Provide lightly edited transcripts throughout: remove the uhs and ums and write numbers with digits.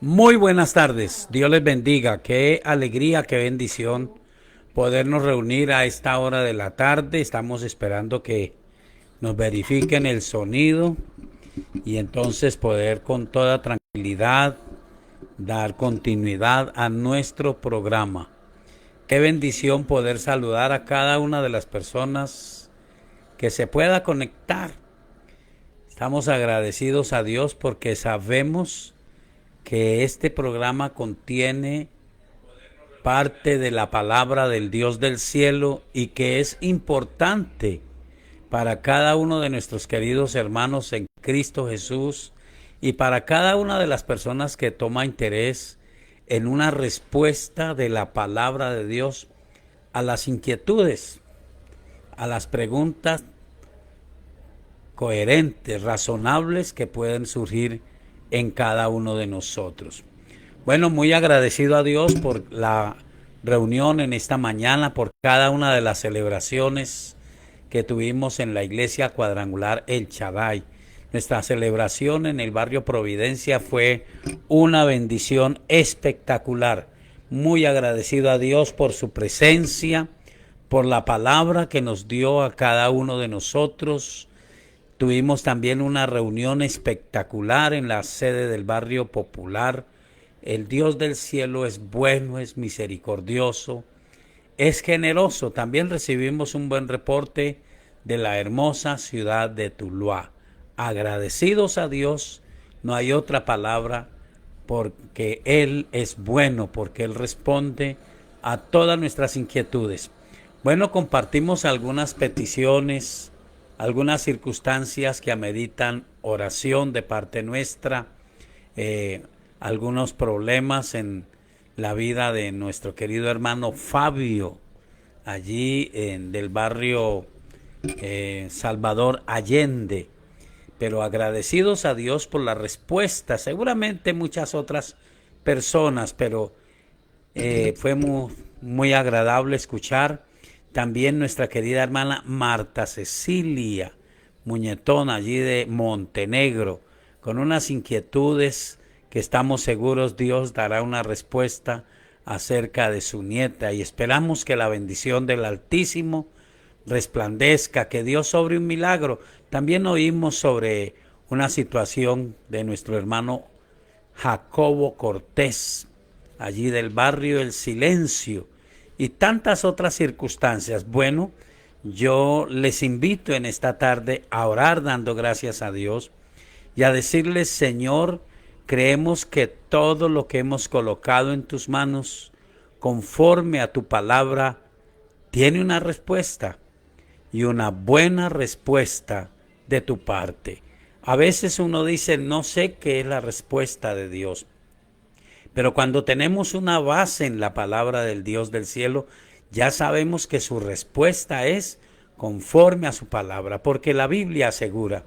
Muy buenas tardes, Dios les bendiga, qué alegría, qué bendición podernos reunir a esta hora de la tarde. Estamos esperando que nos verifiquen el sonido y entonces poder con toda tranquilidad dar continuidad a nuestro programa. Qué bendición poder saludar a cada una de las personas que se pueda conectar. Estamos agradecidos a Dios porque sabemos que este programa contiene parte de la palabra del Dios del cielo y que es importante para cada uno de nuestros queridos hermanos en Cristo Jesús y para cada una de las personas que toma interés en una respuesta de la palabra de Dios a las inquietudes, a las preguntas coherentes, razonables que pueden surgir en cada uno de nosotros. Bueno, muy agradecido a Dios por la reunión en esta mañana, por cada una de las celebraciones que tuvimos en la iglesia cuadrangular El Shaddai. Nuestra celebración en el barrio Providencia fue una bendición espectacular. Muy agradecido a Dios por su presencia, por la palabra que nos dio a cada uno de nosotros. Tuvimos también una reunión espectacular en la sede del barrio popular. El Dios del cielo es bueno, es misericordioso, es generoso. También recibimos un buen reporte de la hermosa ciudad de Tuluá. Agradecidos a Dios, no hay otra palabra, porque Él es bueno, porque Él responde a todas nuestras inquietudes. Bueno, compartimos algunas peticiones, algunas circunstancias que ameritan oración de parte nuestra, eh, algunos problemas en la vida de nuestro querido hermano Fabio, allí del barrio Salvador Allende, pero agradecidos a Dios por la respuesta, seguramente muchas otras personas, pero fue muy agradable escuchar también nuestra querida hermana Marta Cecilia Muñetón, allí de Montenegro, con unas inquietudes que estamos seguros Dios dará una respuesta acerca de su nieta y esperamos que la bendición del Altísimo resplandezca, que Dios sobre un milagro. También oímos sobre una situación de nuestro hermano Jacobo Cortés, allí del barrio El Silencio, y tantas otras circunstancias. Bueno, yo les invito en esta tarde a orar dando gracias a Dios y a decirles, Señor, creemos que todo lo que hemos colocado en tus manos, conforme a tu palabra, tiene una respuesta y una buena respuesta de tu parte. A veces uno dice, no sé qué es la respuesta de Dios, pero cuando tenemos una base en la palabra del Dios del cielo, ya sabemos que su respuesta es conforme a su palabra, porque la Biblia asegura,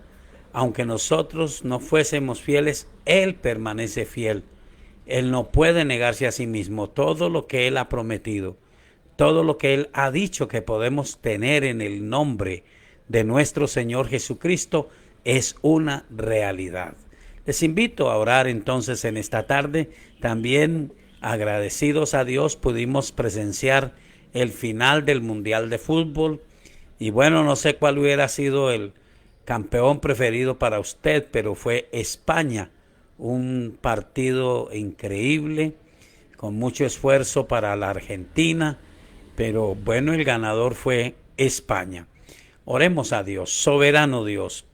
aunque nosotros no fuésemos fieles, Él permanece fiel. Él no puede negarse a sí mismo. Todo lo que Él ha prometido, todo lo que Él ha dicho que podemos tener en el nombre de nuestro Señor Jesucristo es una realidad. Les invito a orar entonces en esta tarde. También agradecidos a Dios pudimos presenciar el final del Mundial de Fútbol. Y bueno, no sé cuál hubiera sido el campeón preferido para usted, pero fue España. Un partido increíble, con mucho esfuerzo para la Argentina, pero bueno, el ganador fue España. Oremos a Dios, soberano Dios.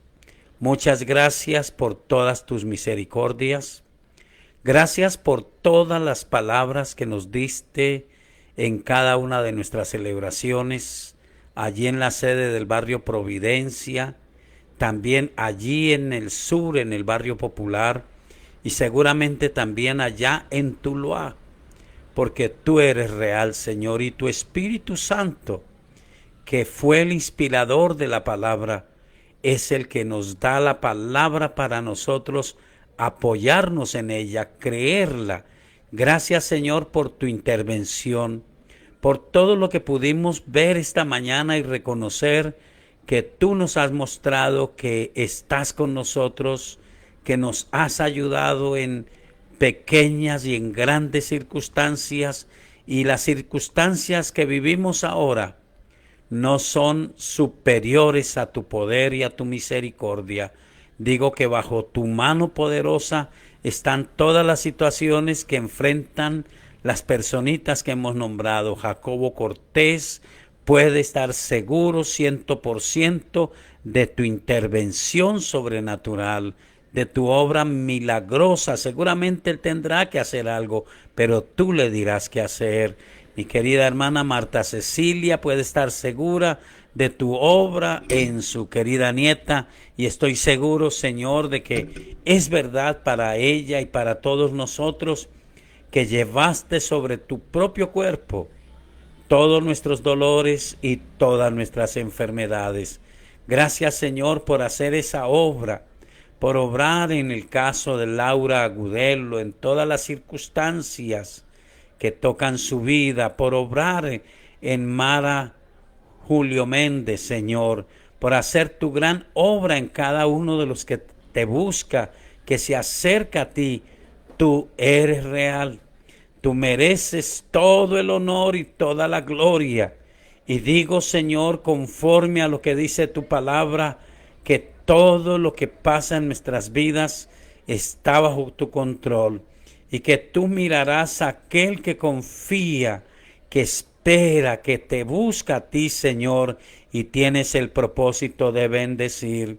Muchas gracias por todas tus misericordias. Gracias por todas las palabras que nos diste en cada una de nuestras celebraciones, allí en la sede del barrio Providencia, también allí en el sur, en el barrio Popular, y seguramente también allá en Tuluá, porque tú eres real, Señor, y tu Espíritu Santo, que fue el inspirador de la palabra, es el que nos da la palabra para nosotros apoyarnos en ella, creerla. Gracias, Señor, por tu intervención, por todo lo que pudimos ver esta mañana y reconocer que tú nos has mostrado que estás con nosotros, que nos has ayudado en pequeñas y en grandes circunstancias, y las circunstancias que vivimos ahora no son superiores a tu poder y a tu misericordia. Digo que bajo tu mano poderosa están todas las situaciones que enfrentan las personitas que hemos nombrado. Jacobo Cortés puede estar seguro 100% de tu intervención sobrenatural, de tu obra milagrosa. Seguramente él tendrá que hacer algo, pero tú le dirás qué hacer. Mi querida hermana Marta Cecilia puede estar segura de tu obra en su querida nieta, y estoy seguro, Señor, de que es verdad para ella y para todos nosotros que llevaste sobre tu propio cuerpo todos nuestros dolores y todas nuestras enfermedades. Gracias, Señor, por hacer esa obra, por obrar en el caso de Laura Agudelo, en todas las circunstancias que tocan su vida, por obrar en Mara Julio Méndez, Señor, por hacer tu gran obra en cada uno de los que te busca, que se acerca a ti. Tú eres real. Tú mereces todo el honor y toda la gloria. Y digo, Señor, conforme a lo que dice tu palabra, que todo lo que pasa en nuestras vidas está bajo tu control, y que tú mirarás a aquel que confía, que espera, que te busca a ti, Señor, y tienes el propósito de bendecir,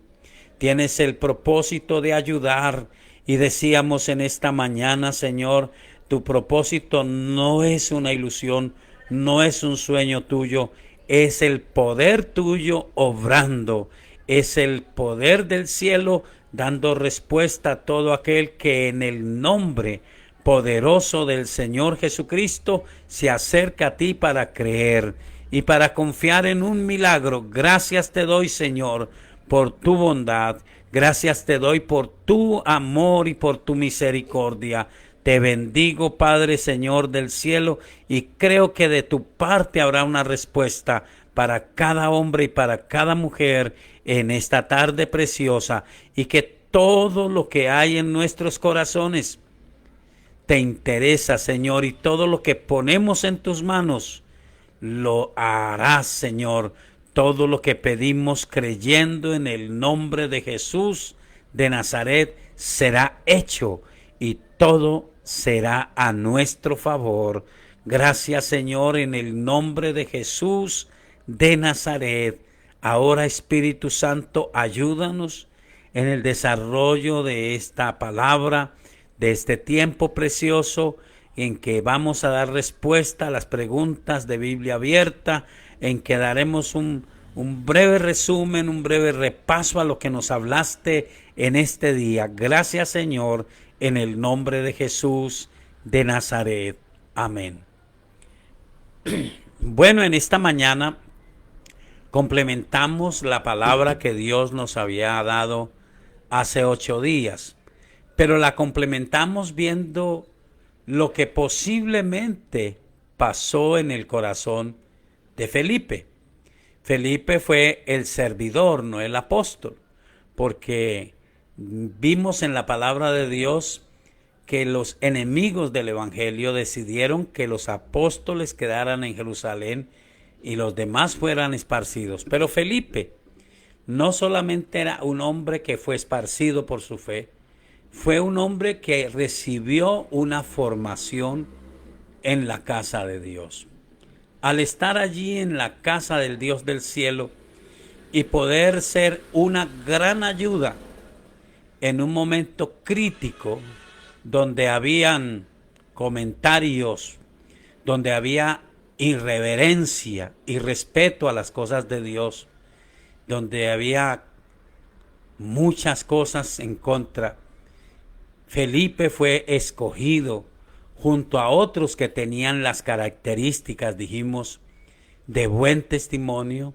tienes el propósito de ayudar. Y decíamos en esta mañana, Señor, tu propósito no es una ilusión, no es un sueño tuyo, es el poder tuyo obrando, es el poder del cielo dando respuesta a todo aquel que en el nombre poderoso del Señor Jesucristo se acerca a ti para creer y para confiar en un milagro. Gracias te doy, Señor, por tu bondad. Gracias te doy por tu amor y por tu misericordia. Te bendigo, Padre, Señor del cielo, y creo que de tu parte habrá una respuesta para cada hombre y para cada mujer en esta tarde preciosa, y que todo lo que hay en nuestros corazones te interesa, Señor, y todo lo que ponemos en tus manos lo harás, Señor. Todo lo que pedimos creyendo en el nombre de Jesús de Nazaret será hecho, y todo será a nuestro favor. Gracias, Señor, en el nombre de Jesús de Nazaret. Ahora, Espíritu Santo, ayúdanos en el desarrollo de esta palabra, de este tiempo precioso en que vamos a dar respuesta a las preguntas de Biblia abierta, en que daremos un breve resumen, un breve repaso a lo que nos hablaste en este día. Gracias, Señor, en el nombre de Jesús de Nazaret. Amén. Bueno, en esta mañana complementamos la palabra que Dios nos había dado hace 8 días, pero la complementamos viendo lo que posiblemente pasó en el corazón de Felipe. Felipe fue el servidor, no el apóstol, porque vimos en la palabra de Dios que los enemigos del evangelio decidieron que los apóstoles quedaran en Jerusalén y los demás fueran esparcidos. Pero Felipe no solamente era un hombre que fue esparcido por su fe, fue un hombre que recibió una formación en la casa de Dios. Al estar allí en la casa del Dios del cielo y poder ser una gran ayuda en un momento crítico donde habían comentarios, donde había irreverencia y respeto a las cosas de Dios, donde había muchas cosas en contra, Felipe fue escogido junto a otros que tenían las características, dijimos, de buen testimonio,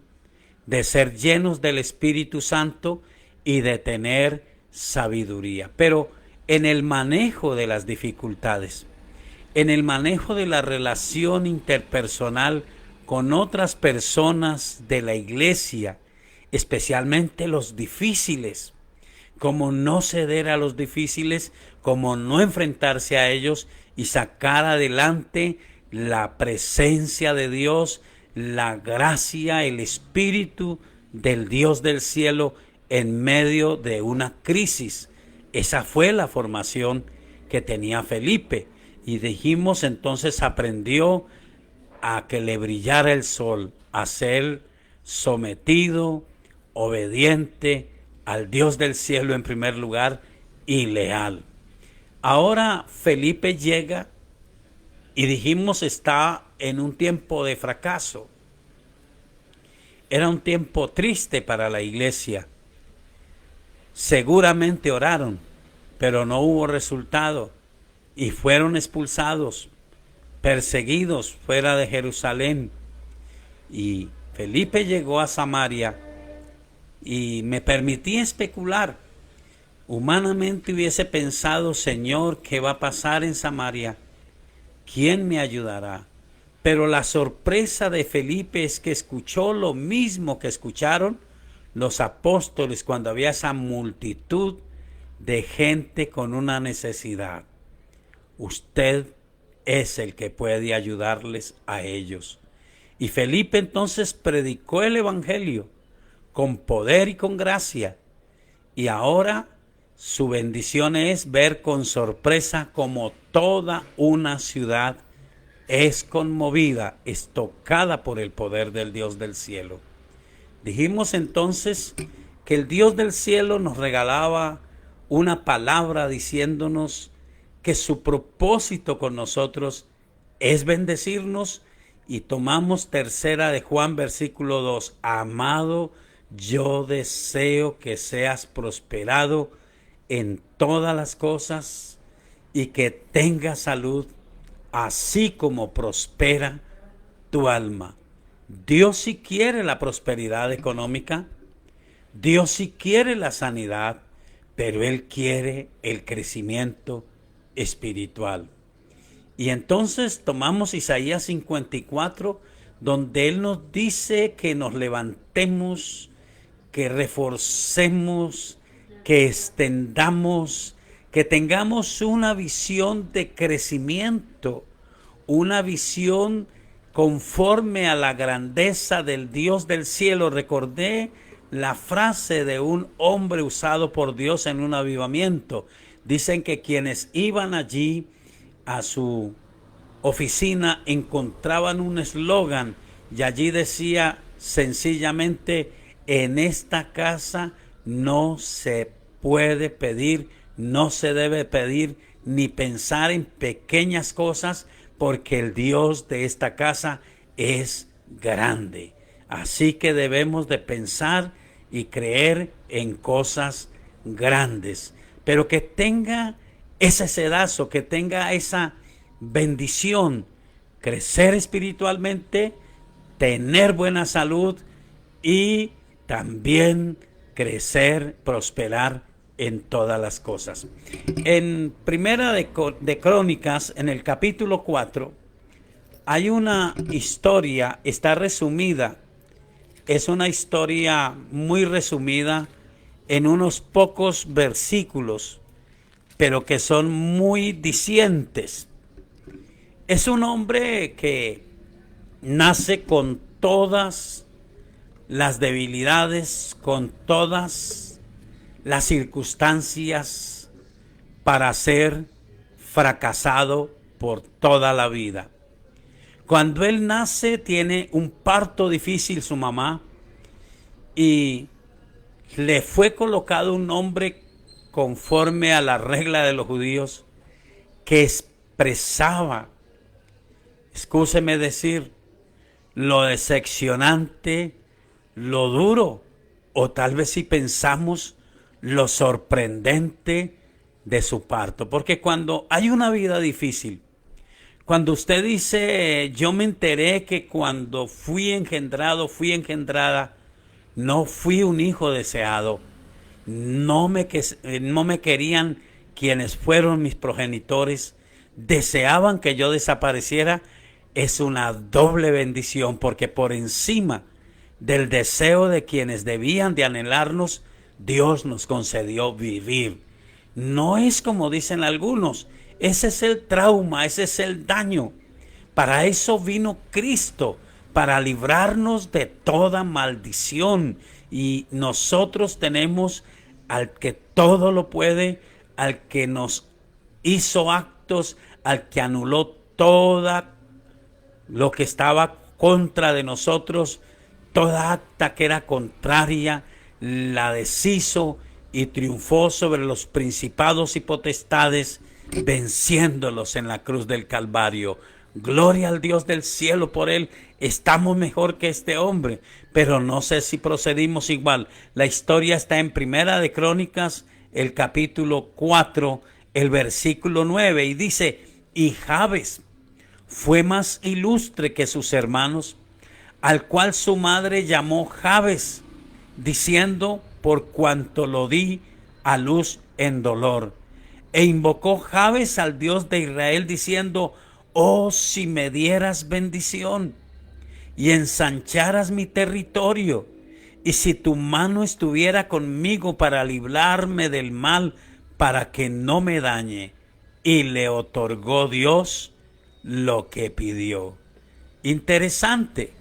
de ser llenos del Espíritu Santo y de tener sabiduría. Pero en el manejo de las dificultades, en el manejo de la relación interpersonal con otras personas de la iglesia, especialmente los difíciles, como no ceder a los difíciles, como no enfrentarse a ellos y sacar adelante la presencia de Dios, la gracia, el Espíritu del Dios del cielo en medio de una crisis. Esa fue la formación que tenía Felipe. Y dijimos, entonces aprendió a que le brillara el sol, a ser sometido, obediente al Dios del cielo en primer lugar y leal. Ahora Felipe llega y dijimos está en un tiempo de fracaso. Era un tiempo triste para la iglesia. Seguramente oraron, pero no hubo resultado y fueron expulsados, perseguidos fuera de Jerusalén. Y Felipe llegó a Samaria y me permití especular. Humanamente hubiese pensado, Señor, ¿qué va a pasar en Samaria? ¿Quién me ayudará? Pero la sorpresa de Felipe es que escuchó lo mismo que escucharon los apóstoles cuando había esa multitud de gente con una necesidad. Usted es el que puede ayudarles a ellos. Y Felipe entonces predicó el evangelio con poder y con gracia. Y ahora su bendición es ver con sorpresa como toda una ciudad es conmovida, es tocada por el poder del Dios del cielo. Dijimos entonces que el Dios del cielo nos regalaba una palabra diciéndonos que su propósito con nosotros es bendecirnos, y tomamos tercera de Juan versículo 2. Amado, yo deseo que seas prosperado en todas las cosas y que tengas salud, así como prospera tu alma. Dios sí quiere la prosperidad económica, Dios sí quiere la sanidad, pero Él quiere el crecimiento espiritual. Y entonces tomamos Isaías 54, donde Él nos dice que nos levantemos, que reforcemos, que extendamos, que tengamos una visión de crecimiento, una visión conforme a la grandeza del Dios del cielo. Recordé la frase de un hombre usado por Dios en un avivamiento. Dicen que quienes iban allí a su oficina encontraban un eslogan y allí decía sencillamente: en esta casa no se puede pedir, no se debe pedir ni pensar en pequeñas cosas, porque el Dios de esta casa es grande. Así que debemos de pensar y creer en cosas grandes, pero que tenga ese sedazo, que tenga esa bendición, crecer espiritualmente, tener buena salud y también crecer, prosperar en todas las cosas. En Primera de Crónicas, en el capítulo 4, hay una historia, está resumida, es una historia muy resumida en unos pocos versículos, pero que son muy dicientes. Es un hombre que nace con todas las debilidades, con todas las circunstancias para ser fracasado por toda la vida. Cuando él nace tiene un parto difícil su mamá y le fue colocado un nombre conforme a la regla de los judíos que expresaba, excúseme decir, lo decepcionante, lo duro, o tal vez si pensamos lo sorprendente de su parto. Porque cuando hay una vida difícil, cuando usted dice, yo me enteré que cuando fui engendrado, fui engendrada, no fui un hijo deseado, no me querían quienes fueron mis progenitores, deseaban que yo desapareciera, es una doble bendición, porque por encima del deseo de quienes debían de anhelarnos, Dios nos concedió vivir. No es como dicen algunos. Ese es el trauma, ese es el daño. Para eso vino Cristo, para librarnos de toda maldición. Y nosotros tenemos al que todo lo puede, al que nos hizo actos, al que anuló toda lo que estaba contra de nosotros, toda acta que era contraria, la deshizo y triunfó sobre los principados y potestades, venciéndolos en la cruz del Calvario. Gloria al Dios del cielo por él. Estamos mejor que este hombre, pero no sé si procedimos igual. La historia está en Primera de Crónicas, el capítulo 4, el versículo 9, y dice: y Jabes fue más ilustre que sus hermanos, al cual su madre llamó Jabes, diciendo: por cuanto lo di a luz en dolor. E invocó Jabes al Dios de Israel, diciendo: oh, si me dieras bendición y ensancharas mi territorio, y si tu mano estuviera conmigo para librarme del mal, para que no me dañe. Y le otorgó Dios lo que pidió. Interesante.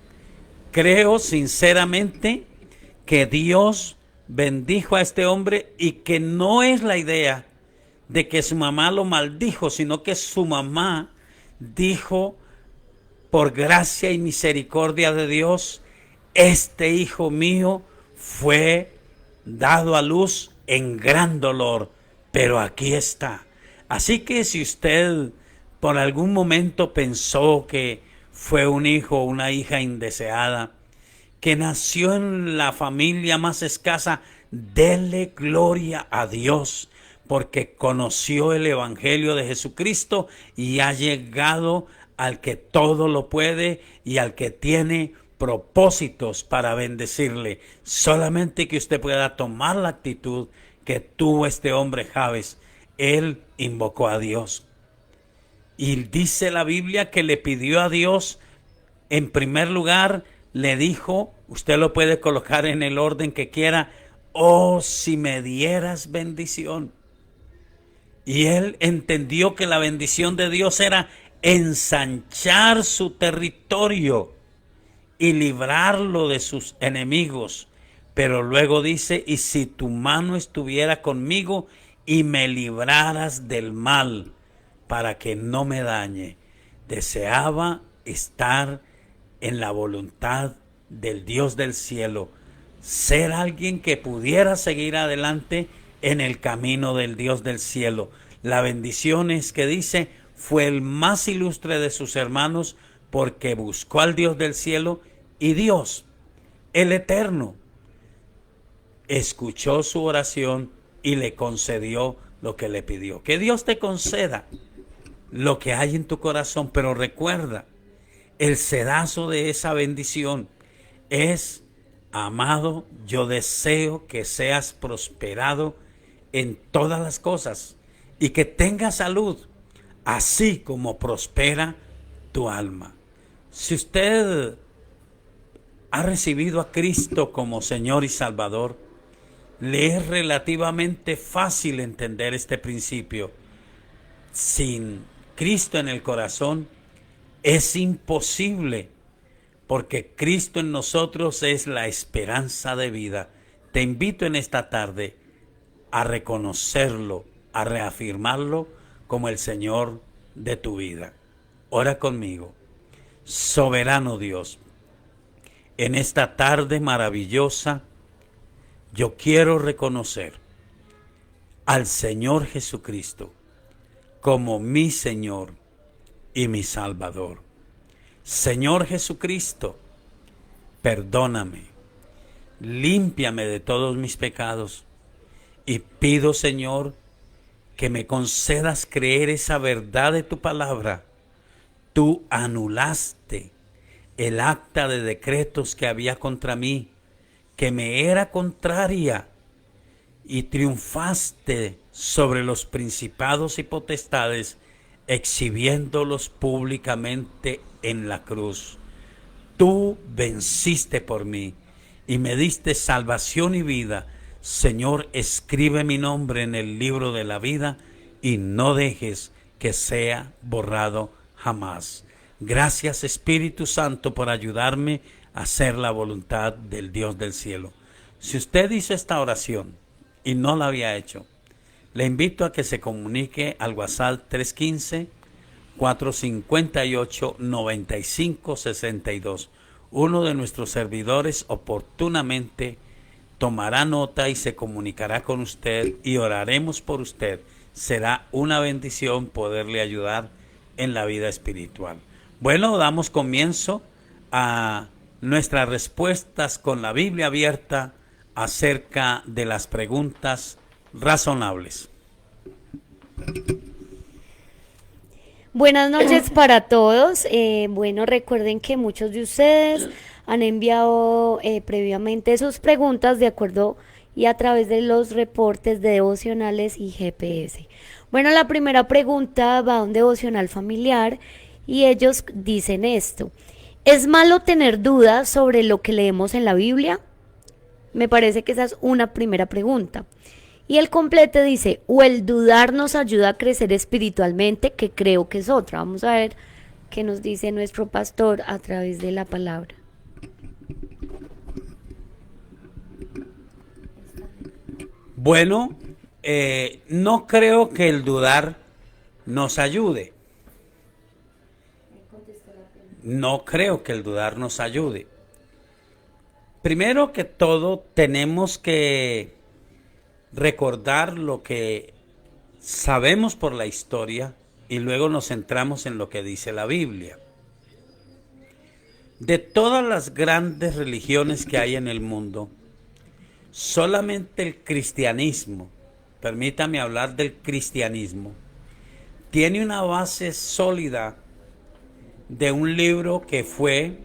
Creo sinceramente que Dios bendijo a este hombre, y que no es la idea de que su mamá lo maldijo, sino que su mamá dijo: por gracia y misericordia de Dios, este hijo mío fue dado a luz en gran dolor, pero aquí está. Así que si usted por algún momento pensó que fue un hijo o una hija indeseada, que nació en la familia más escasa, dele gloria a Dios, porque conoció el Evangelio de Jesucristo y ha llegado al que todo lo puede y al que tiene propósitos para bendecirle. Solamente que usted pueda tomar la actitud que tuvo este hombre Jabes. Él invocó a Dios. Y dice la Biblia que le pidió a Dios, en primer lugar, le dijo, usted lo puede colocar en el orden que quiera: oh, si me dieras bendición. Y él entendió que la bendición de Dios era ensanchar su territorio y librarlo de sus enemigos. Pero luego dice: y si tu mano estuviera conmigo y me libraras del mal, para que no me dañe. Deseaba estar en la voluntad del Dios del cielo, ser alguien que pudiera seguir adelante en el camino del Dios del cielo. La bendición es que dice: fue el más ilustre de sus hermanos, porque buscó al Dios del cielo, y Dios, el Eterno, escuchó su oración y le concedió lo que le pidió. Que Dios te conceda lo que hay en tu corazón, pero recuerda, el sedazo de esa bendición es: amado, yo deseo que seas prosperado en todas las cosas y que tengas salud, así como prospera tu alma. Si usted ha recibido a Cristo como Señor y Salvador, le es relativamente fácil entender este principio. Sin Cristo en el corazón es imposible, porque Cristo en nosotros es la esperanza de vida. Te invito en esta tarde a reconocerlo, a reafirmarlo como el Señor de tu vida. Ora conmigo. Soberano Dios, en esta tarde maravillosa, yo quiero reconocer al Señor Jesucristo como mi Señor y mi Salvador. Señor Jesucristo, perdóname, límpiame de todos mis pecados, y pido, Señor, que me concedas creer esa verdad de tu palabra. Tú anulaste el acta de decretos que había contra mí, que me era contraria, y triunfaste sobre los principados y potestades, exhibiéndolos públicamente en la cruz. Tú venciste por mí y me diste salvación y vida. Señor, escribe mi nombre en el libro de la vida y no dejes que sea borrado jamás. Gracias, Espíritu Santo, por ayudarme a hacer la voluntad del Dios del cielo. Si usted hizo esta oración y no la había hecho, le invito a que se comunique al WhatsApp 315-458-9562. Uno de nuestros servidores oportunamente tomará nota y se comunicará con usted y oraremos por usted. Será una bendición poderle ayudar en la vida espiritual. Bueno, damos comienzo a nuestras respuestas con la Biblia abierta acerca de las preguntas razonables. Buenas noches para todos. Bueno, recuerden que muchos de ustedes han enviado previamente sus preguntas de acuerdo y a través de los reportes de devocionales y GPS. Bueno, la primera pregunta va a un devocional familiar y ellos dicen esto: ¿es malo tener dudas sobre lo que leemos en la Biblia? Me parece que esa es una primera pregunta. Y el complete dice: o el dudar nos ayuda a crecer espiritualmente, que creo que es otra. Vamos a ver qué nos dice nuestro pastor a través de la palabra. Bueno, no creo que el dudar nos ayude. No creo que el dudar nos ayude. Primero que todo, tenemos que recordar lo que sabemos por la historia y luego nos centramos en lo que dice la Biblia. De todas las grandes religiones que hay en el mundo, solamente el cristianismo, permítame hablar del cristianismo, tiene una base sólida de un libro que fue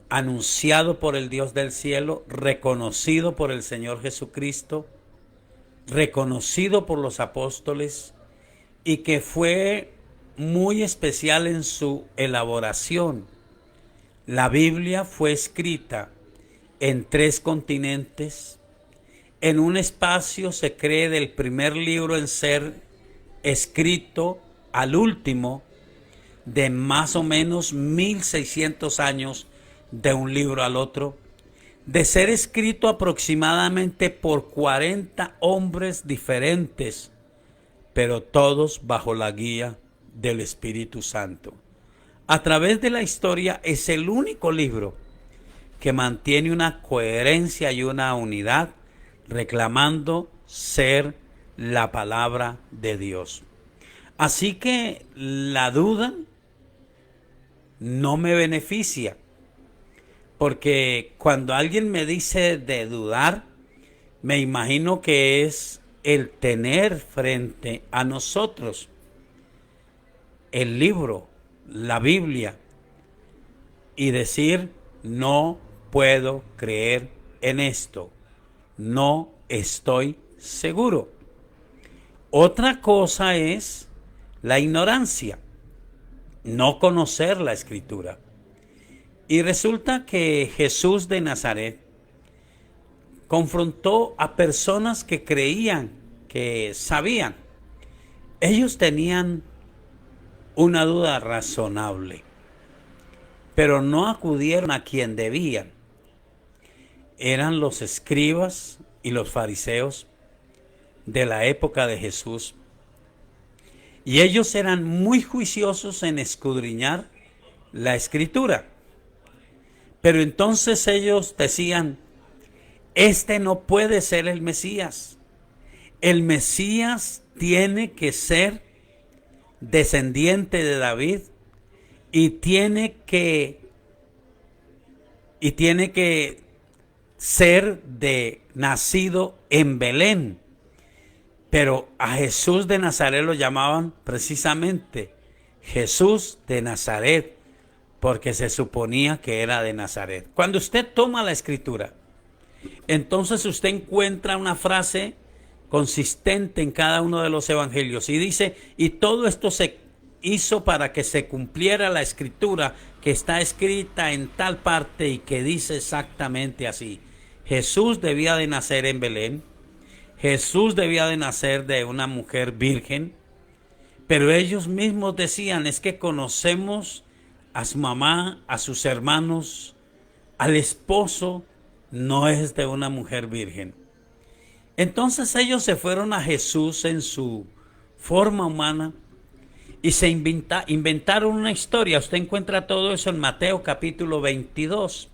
anunciado por el Dios del cielo, reconocido por el Señor Jesucristo, reconocido por los apóstoles y que fue muy especial en su elaboración. La Biblia fue escrita en 3 continentes, en un espacio, se cree, del primer libro en ser escrito al último, de más o menos 1600 años de un libro al otro, de ser escrito aproximadamente por 40 hombres diferentes, pero todos bajo la guía del Espíritu Santo. A través de la historia es el único libro que mantiene una coherencia y una unidad, reclamando ser la palabra de Dios. Así que la duda no me beneficia, porque cuando alguien me dice de dudar, me imagino que es el tener frente a nosotros el libro, la Biblia, y decir: no puedo creer en esto, no estoy seguro. Otra cosa es la ignorancia, no conocer la Escritura. Y resulta que Jesús de Nazaret confrontó a personas que creían, que sabían. Ellos tenían una duda razonable, pero no acudieron a quien debían. Eran los escribas y los fariseos de la época de Jesús. Y ellos eran muy juiciosos en escudriñar la Escritura. Pero entonces ellos decían: este no puede ser el Mesías. El Mesías tiene que ser descendiente de David y tiene que ser nacido en Belén. Pero a Jesús de Nazaret lo llamaban precisamente Jesús de Nazaret, porque se suponía que era de Nazaret. Cuando usted toma la Escritura, entonces usted encuentra una frase consistente en cada uno de los evangelios y dice: y todo esto se hizo para que se cumpliera la Escritura que está escrita en tal parte y que dice exactamente así. Jesús debía de nacer en Belén. Jesús debía de nacer de una mujer virgen. Pero ellos mismos decían, es que conocemos a su mamá, a sus hermanos, al esposo, no es de una mujer virgen. Entonces ellos se fueron a Jesús en su forma humana y se inventaron una historia. Usted encuentra todo eso en Mateo capítulo 22.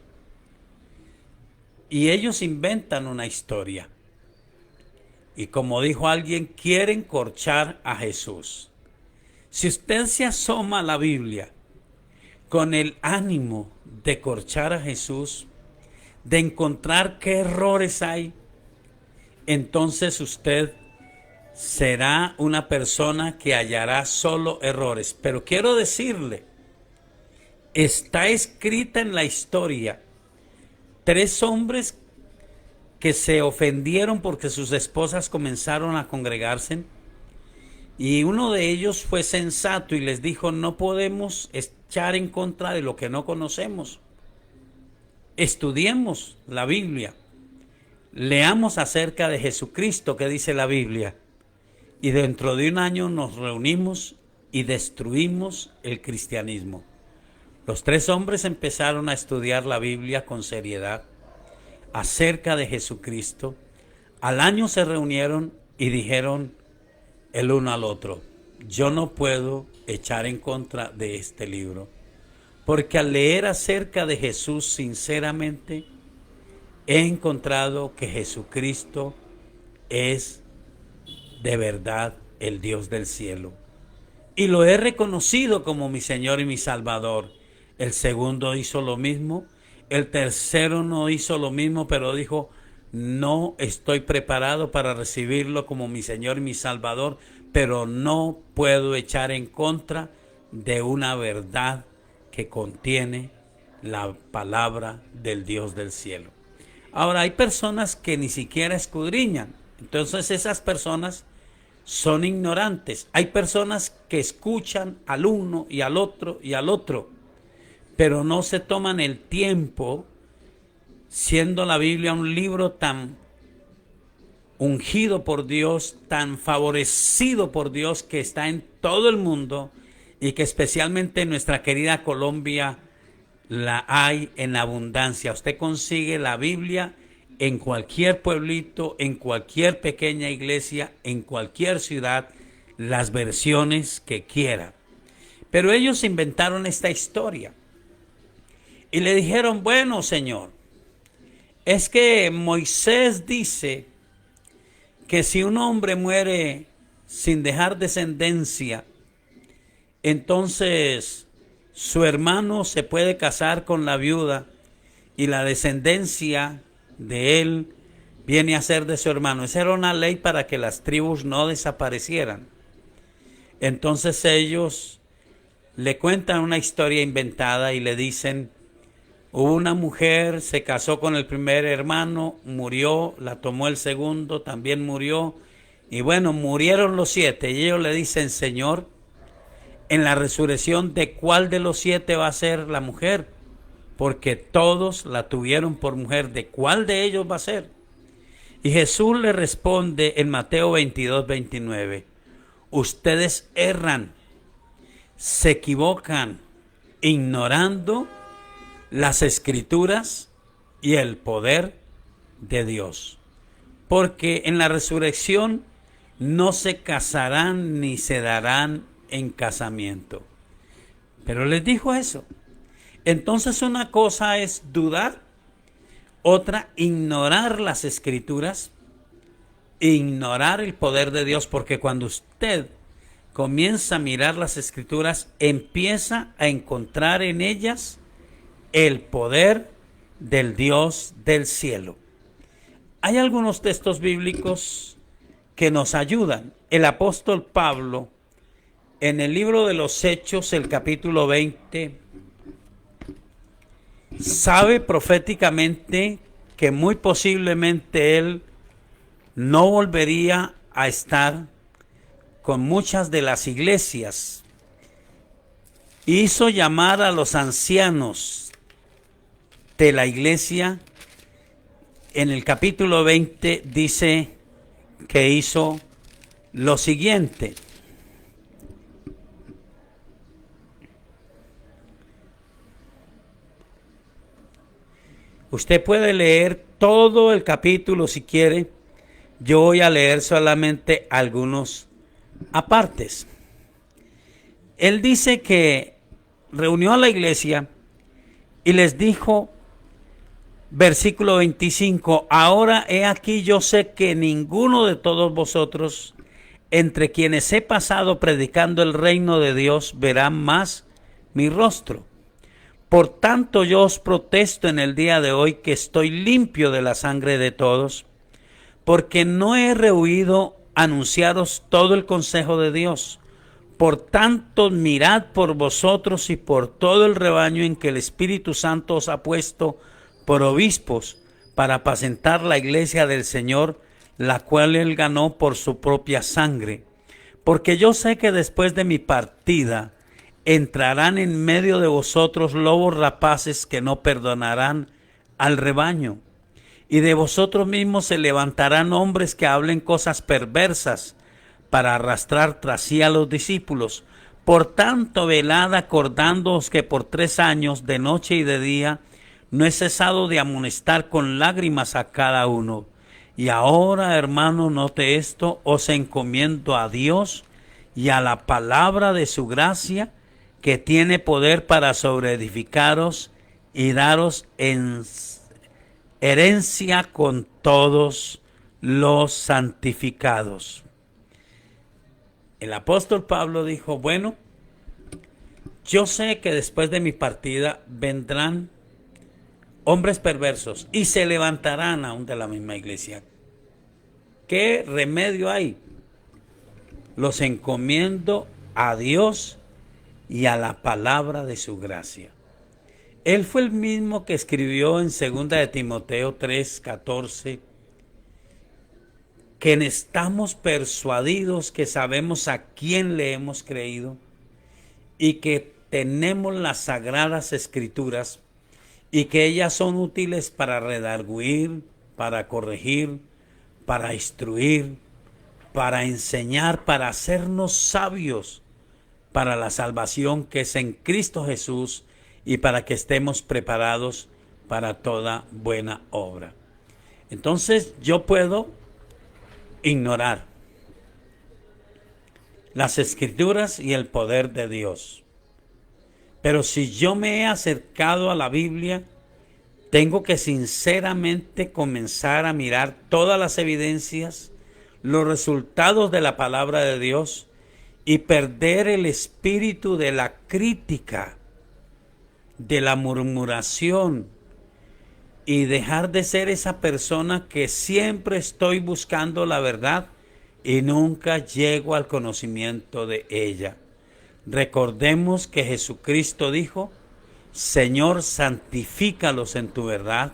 Y ellos inventan una historia. Y como dijo alguien, quieren corchar a Jesús. Si usted se asoma a la Biblia con el ánimo de corchar a Jesús, de encontrar qué errores hay, entonces usted será una persona que hallará solo errores. Pero quiero decirle, está escrita en la historia 3 hombres que se ofendieron porque sus esposas comenzaron a congregarse. Y uno de ellos fue sensato y les dijo, no podemos echar en contra de lo que no conocemos. Estudiemos la Biblia. Leamos acerca de Jesucristo, que dice la Biblia. Y dentro de un año nos reunimos y destruimos el cristianismo. Los 3 hombres empezaron a estudiar la Biblia con seriedad acerca de Jesucristo. Al año se reunieron y dijeron el uno al otro, yo no puedo echar en contra de este libro, porque al leer acerca de Jesús sinceramente he encontrado que Jesucristo es de verdad el Dios del cielo y lo he reconocido como mi Señor y mi Salvador. El segundo hizo lo mismo, el tercero no hizo lo mismo, pero dijo, no estoy preparado para recibirlo como mi Señor y mi Salvador, pero no puedo echar en contra de una verdad que contiene la palabra del Dios del cielo. Ahora, hay personas que ni siquiera escudriñan, entonces esas personas son ignorantes. Hay personas que escuchan al uno y al otro y al otro, pero no se toman el tiempo, siendo la Biblia un libro tan ungido por Dios, tan favorecido por Dios, que está en todo el mundo y que especialmente en nuestra querida Colombia la hay en abundancia. Usted consigue la Biblia en cualquier pueblito, en cualquier pequeña iglesia, en cualquier ciudad, las versiones que quiera. Pero ellos inventaron esta historia y le dijeron, bueno, Señor, es que Moisés dice que si un hombre muere sin dejar descendencia, entonces su hermano se puede casar con la viuda y la descendencia de él viene a ser de su hermano. Esa era una ley para que las tribus no desaparecieran. Entonces ellos le cuentan una historia inventada y le dicen, hubo una mujer, se casó con el primer hermano, murió, la tomó el segundo, también murió, y bueno, murieron los 7. Y ellos le dicen, Señor, en la resurrección, ¿de cuál de los 7 va a ser la mujer? Porque todos la tuvieron por mujer, ¿de cuál de ellos va a ser? Y Jesús le responde en Mateo 22, 29, ustedes erran, se equivocan, ignorando las Escrituras y el poder de Dios. Porque en la resurrección no se casarán ni se darán en casamiento. Pero les dijo eso. Entonces una cosa es dudar, otra ignorar las Escrituras, ignorar el poder de Dios, porque cuando usted comienza a mirar las Escrituras, empieza a encontrar en ellas el poder del Dios del cielo. Hay algunos textos bíblicos que nos ayudan. El apóstol Pablo, en el libro de los Hechos, el capítulo 20, sabe proféticamente que muy posiblemente él no volvería a estar con muchas de las iglesias. Hizo llamar a los ancianos de la iglesia en el capítulo 20 dice que hizo lo siguiente. Usted puede leer todo el capítulo si quiere. Yo voy a leer solamente algunos apartes. Él dice que reunió a la iglesia y les dijo, versículo 25, ahora he aquí yo sé que ninguno de todos vosotros, entre quienes he pasado predicando el reino de Dios, verá más mi rostro. Por tanto yo os protesto en el día de hoy que estoy limpio de la sangre de todos, porque no he rehuido anunciaros todo el consejo de Dios. Por tanto mirad por vosotros y por todo el rebaño en que el Espíritu Santo os ha puesto por obispos para apacentar la iglesia del Señor, la cual él ganó por su propia sangre. Porque yo sé que después de mi partida entrarán en medio de vosotros lobos rapaces que no perdonarán al rebaño. Y de vosotros mismos se levantarán hombres que hablen cosas perversas para arrastrar tras sí a los discípulos. Por tanto, velad acordándoos que por 3 años, de noche y de día, no he cesado de amonestar con lágrimas a cada uno. Y ahora, hermano, note esto, os encomiendo a Dios y a la palabra de su gracia, que tiene poder para sobreedificaros y daros en herencia con todos los santificados. El apóstol Pablo dijo, bueno, yo sé que después de mi partida vendrán hombres perversos y se levantarán aún de la misma iglesia. ¿Qué remedio hay? Los encomiendo a Dios y a la palabra de su gracia. Él fue el mismo que escribió en 2 de Timoteo 3:14, que estamos persuadidos que sabemos a quién le hemos creído y que tenemos las sagradas escrituras y que ellas son útiles para redarguir, para corregir, para instruir, para enseñar, para hacernos sabios para la salvación que es en Cristo Jesús y para que estemos preparados para toda buena obra. Entonces yo puedo ignorar las escrituras y el poder de Dios. Pero si yo me he acercado a la Biblia, tengo que sinceramente comenzar a mirar todas las evidencias, los resultados de la palabra de Dios y perder el espíritu de la crítica, de la murmuración y dejar de ser esa persona que siempre estoy buscando la verdad y nunca llego al conocimiento de ella. Recordemos que Jesucristo dijo, Señor, santifícalos en tu verdad,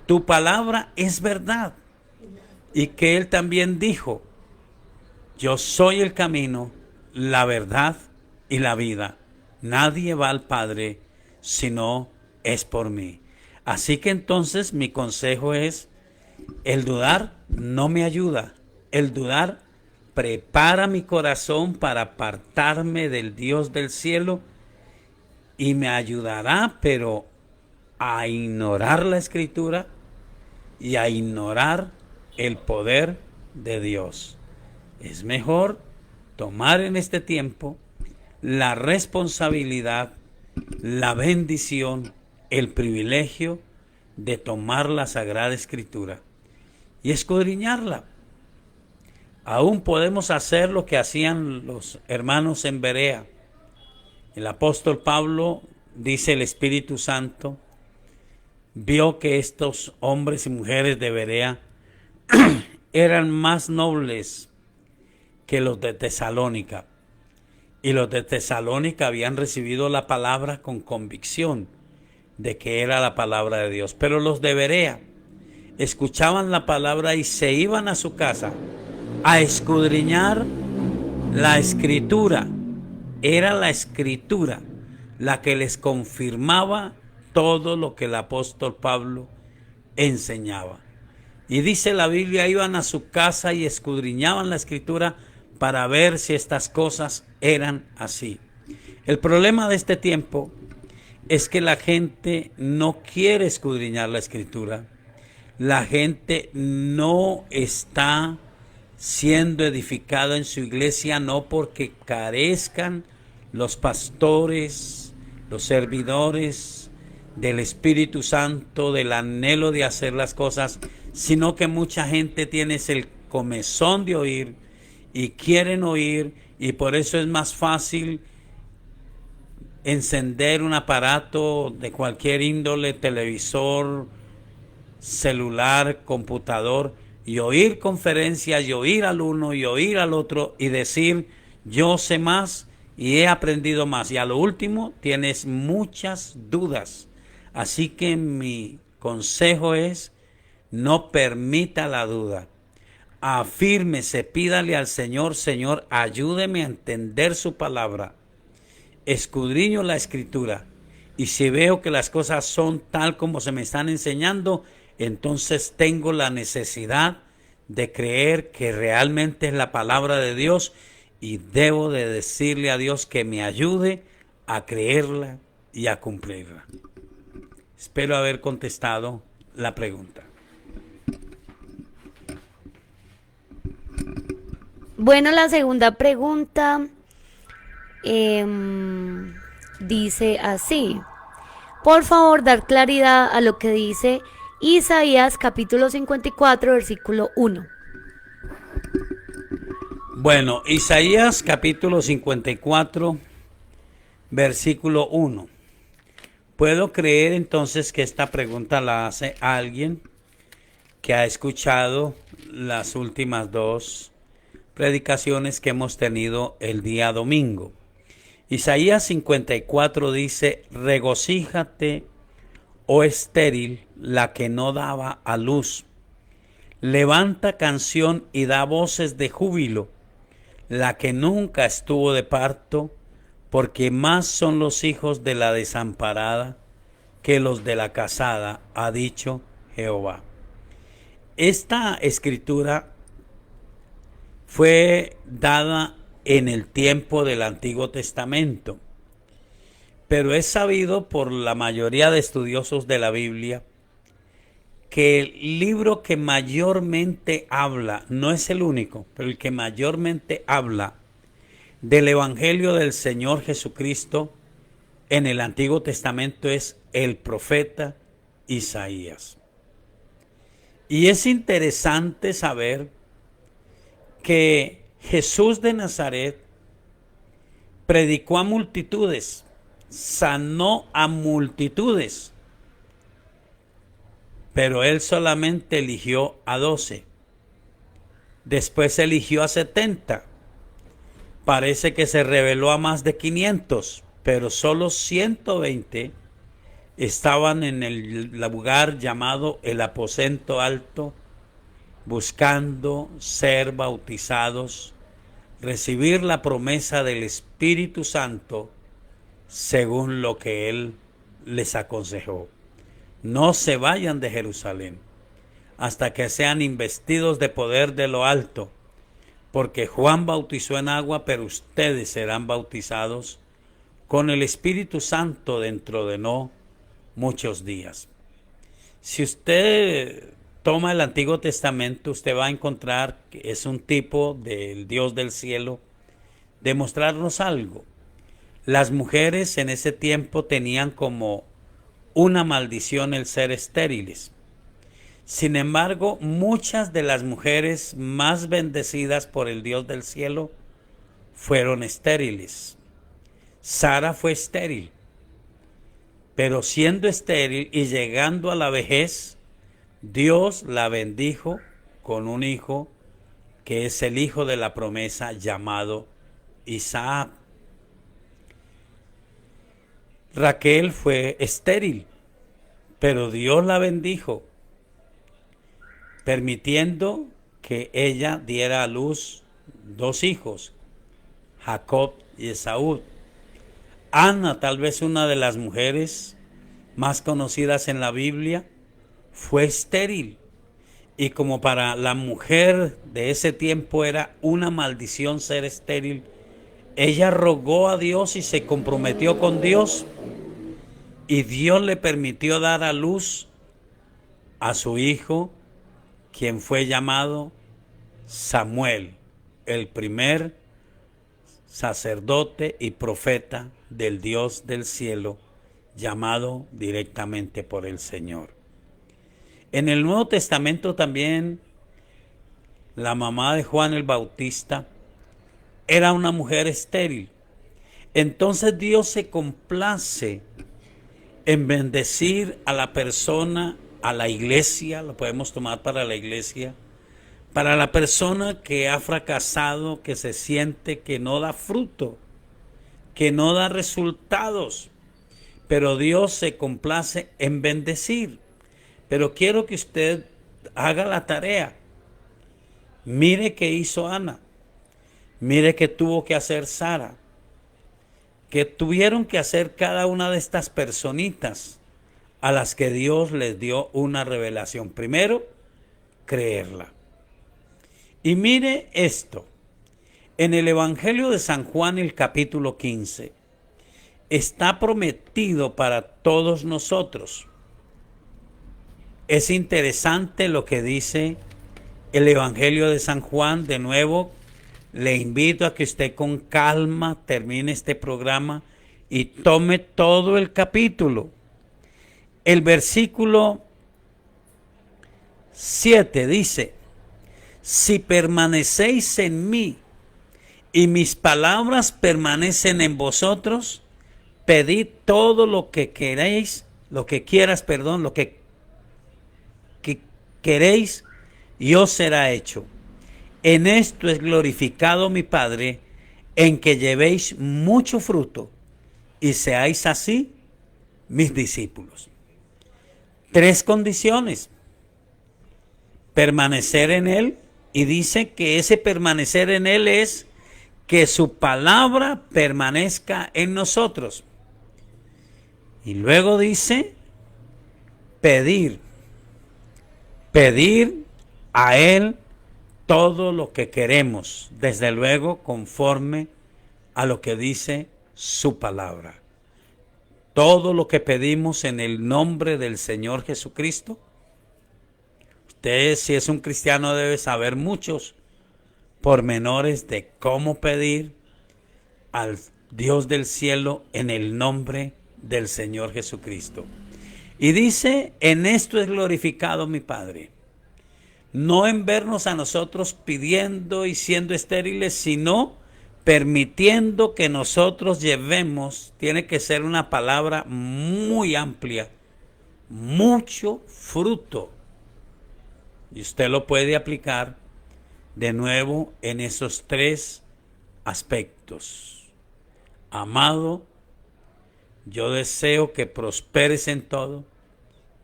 tu palabra es verdad. Y que Él también dijo, yo soy el camino, la verdad y la vida. Nadie va al Padre si no es por mí. Así que entonces mi consejo es, el dudar no me ayuda. El dudar prepara mi corazón para apartarme del Dios del cielo y me ayudará, pero a ignorar la Escritura y a ignorar el poder de Dios. Es mejor tomar en este tiempo la responsabilidad, la bendición, el privilegio de tomar la Sagrada Escritura y escudriñarla. Aún podemos hacer lo que hacían los hermanos en Berea. El apóstol Pablo, dice el Espíritu Santo, vio que estos hombres y mujeres de Berea eran más nobles que los de Tesalónica. Y los de Tesalónica habían recibido la palabra con convicción de que era la palabra de Dios. Pero los de Berea escuchaban la palabra y se iban a su casa a escudriñar la Escritura. Era la Escritura la que les confirmaba todo lo que el apóstol Pablo enseñaba. Y dice la Biblia, iban a su casa y escudriñaban la escritura para ver si estas cosas eran así. El problema de este tiempo es que la gente no quiere escudriñar la escritura. La gente no está siendo edificada en su iglesia, no porque carezcan los pastores, los servidores del Espíritu Santo, del anhelo de hacer las cosas, sino que mucha gente tiene el comezón de oír y quieren oír, y por eso es más fácil encender un aparato de cualquier índole, televisor, celular, computador, y oír conferencias y oír al uno y oír al otro y decir yo sé más y he aprendido más, y a lo último tienes muchas dudas. Así que mi consejo es: no permita la duda, afírmese, pídale al Señor: Señor, ayúdeme a entender su palabra, escudriño la escritura, y si veo que las cosas son tal como se me están enseñando, entonces tengo la necesidad de creer que realmente es la palabra de Dios, y debo de decirle a Dios que me ayude a creerla y a cumplirla. Espero haber contestado la pregunta. Bueno, la segunda pregunta dice así: por favor, dar claridad a lo que dice Isaías capítulo 54, versículo 1. Bueno, Isaías capítulo 54, versículo 1. Puedo creer entonces que esta pregunta la hace alguien que ha escuchado las últimas dos predicaciones que hemos tenido el día domingo. Isaías 54 dice: regocíjate, oh estéril, la que no daba a luz. Levanta canción y da voces de júbilo, la que nunca estuvo de parto, porque más son los hijos de la desamparada que los de la casada, ha dicho Jehová. Esta escritura fue dada en el tiempo del Antiguo Testamento, pero es sabido por la mayoría de estudiosos de la Biblia que el libro que mayormente habla, no es el único, pero el que mayormente habla del Evangelio del Señor Jesucristo en el Antiguo Testamento es el profeta Isaías. Y es interesante saber que Jesús de Nazaret predicó a multitudes, sanó a multitudes, pero él solamente eligió a 12. Después eligió a 70. Parece que se reveló a más de 500, pero solo 120 estaban en el lugar llamado el aposento alto, buscando ser bautizados, recibir la promesa del Espíritu Santo, según lo que él les aconsejó. No se vayan de Jerusalén hasta que sean investidos de poder de lo alto, porque Juan bautizó en agua, pero ustedes serán bautizados con el Espíritu Santo dentro de no muchos días. Si usted toma el Antiguo Testamento, usted va a encontrar que es un tipo del Dios del cielo de mostrarnos algo. Las mujeres en ese tiempo tenían como una maldición el ser estériles. Sin embargo, muchas de las mujeres más bendecidas por el Dios del cielo fueron estériles. Sara fue estéril, pero siendo estéril y llegando a la vejez, Dios la bendijo con un hijo que es el hijo de la promesa llamado Isaac. Raquel fue estéril, pero Dios la bendijo, permitiendo que ella diera a luz 2 hijos, Jacob y Esaú. Ana, tal vez una de las mujeres más conocidas en la Biblia, fue estéril Y como para la mujer de ese tiempo era una maldición ser estéril, ella rogó a Dios y se comprometió con Dios. Y Dios le permitió dar a luz a su hijo, quien fue llamado Samuel, el primer sacerdote y profeta del Dios del cielo, llamado directamente por el Señor. En el Nuevo Testamento también la mamá de Juan el Bautista era una mujer estéril. Entonces Dios se complace en bendecir a la persona, a la iglesia, lo podemos tomar para la iglesia, para la persona que ha fracasado, que se siente que no da fruto, que no da resultados, pero Dios se complace en bendecir. Pero quiero que usted haga la tarea. Mire qué hizo Ana, mire qué tuvo que hacer Sara, que tuvieron que hacer cada una de estas personitas a las que Dios les dio una revelación. Primero, creerla. Y mire esto, en el Evangelio de San Juan, el capítulo 15, está prometido para todos nosotros. Es interesante lo que dice el Evangelio de San Juan. De nuevo, le invito a que usted con calma termine este programa y tome todo el capítulo. El versículo 7 dice: si permanecéis en mí y mis palabras permanecen en vosotros, pedid todo lo que queréis, lo que queréis, y os será hecho. En esto es glorificado mi Padre, en que llevéis mucho fruto y seáis así mis discípulos. 3 condiciones: permanecer en Él, y dice que ese permanecer en Él es que su palabra permanezca en nosotros. Y luego dice pedir a Él todo lo que queremos, desde luego conforme a lo que dice su palabra. Todo lo que pedimos en el nombre del Señor Jesucristo. Usted, si es un cristiano, debe saber muchos pormenores de cómo pedir al Dios del cielo en el nombre del Señor Jesucristo. Y dice: en esto es glorificado mi Padre. No en vernos a nosotros pidiendo y siendo estériles, sino permitiendo que nosotros llevemos, tiene que ser una palabra muy amplia, mucho fruto. Y usted lo puede aplicar de nuevo en esos 3 aspectos. Amado, yo deseo que prosperes en todo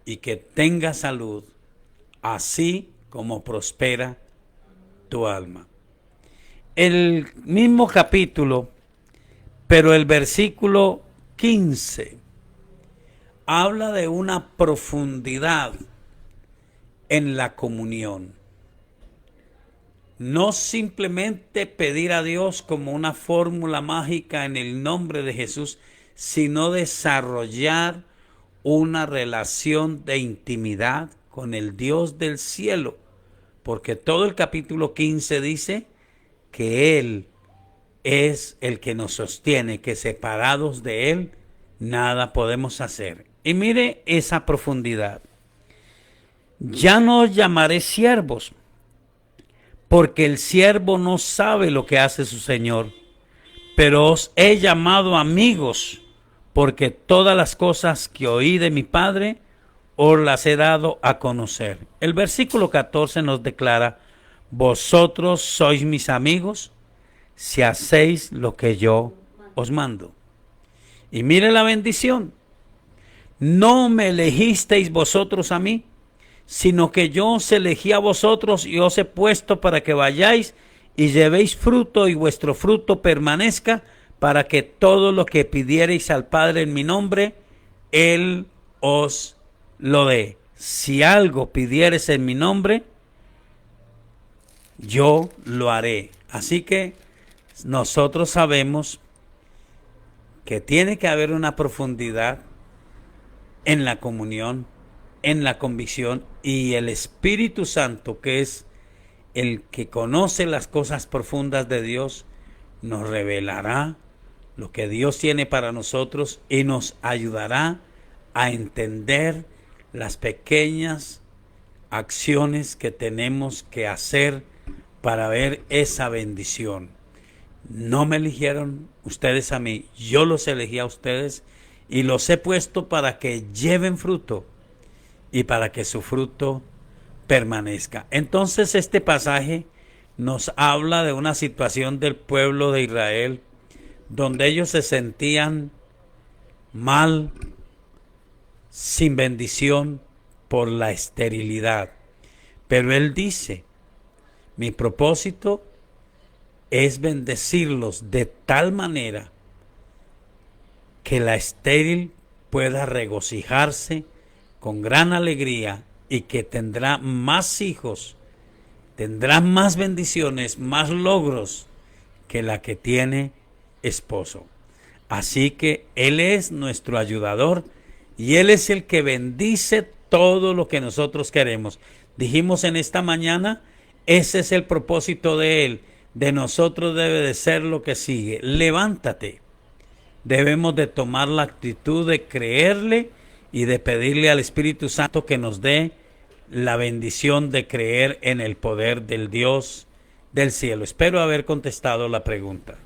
y que tengas salud, así como prospera tu alma. El mismo capítulo, pero el versículo 15, habla de una profundidad en la comunión. No simplemente pedir a Dios como una fórmula mágica en el nombre de Jesús, sino desarrollar una relación de intimidad con el Dios del cielo, porque todo el capítulo 15 dice que Él es el que nos sostiene, que separados de Él nada podemos hacer. Y mire esa profundidad. Ya no os llamaré siervos, porque el siervo no sabe lo que hace su Señor, pero os he llamado amigos, porque todas las cosas que oí de mi Padre os las he dado a conocer. El versículo 14 nos declara: vosotros sois mis amigos si hacéis lo que yo os mando. Y mire la bendición: no me elegisteis vosotros a mí, sino que yo os elegí a vosotros y os he puesto para que vayáis y llevéis fruto y vuestro fruto permanezca, para que todo lo que pidiereis al Padre en mi nombre, Él os lo dé. Si algo pidieres en mi nombre, yo lo haré. Así que nosotros sabemos que tiene que haber una profundidad en la comunión, en la convicción, y el Espíritu Santo, que es el que conoce las cosas profundas de Dios, nos revelará lo que Dios tiene para nosotros y nos ayudará a entender las pequeñas acciones que tenemos que hacer para ver esa bendición. No me eligieron ustedes a mí, yo los elegí a ustedes y los he puesto para que lleven fruto y para que su fruto permanezca. Entonces este pasaje nos habla de una situación del pueblo de Israel donde ellos se sentían mal, sin bendición por la esterilidad. Pero él dice, mi propósito es bendecirlos de tal manera que la estéril pueda regocijarse con gran alegría y que tendrá más hijos, tendrá más bendiciones, más logros que la que tiene esposo. Así que Él es nuestro ayudador y Él es el que bendice todo lo que nosotros queremos. Dijimos en esta mañana, ese es el propósito de Él. De nosotros debe de ser lo que sigue. Levántate. Debemos de tomar la actitud de creerle y de pedirle al Espíritu Santo que nos dé la bendición de creer en el poder del Dios del cielo. Espero haber contestado la pregunta.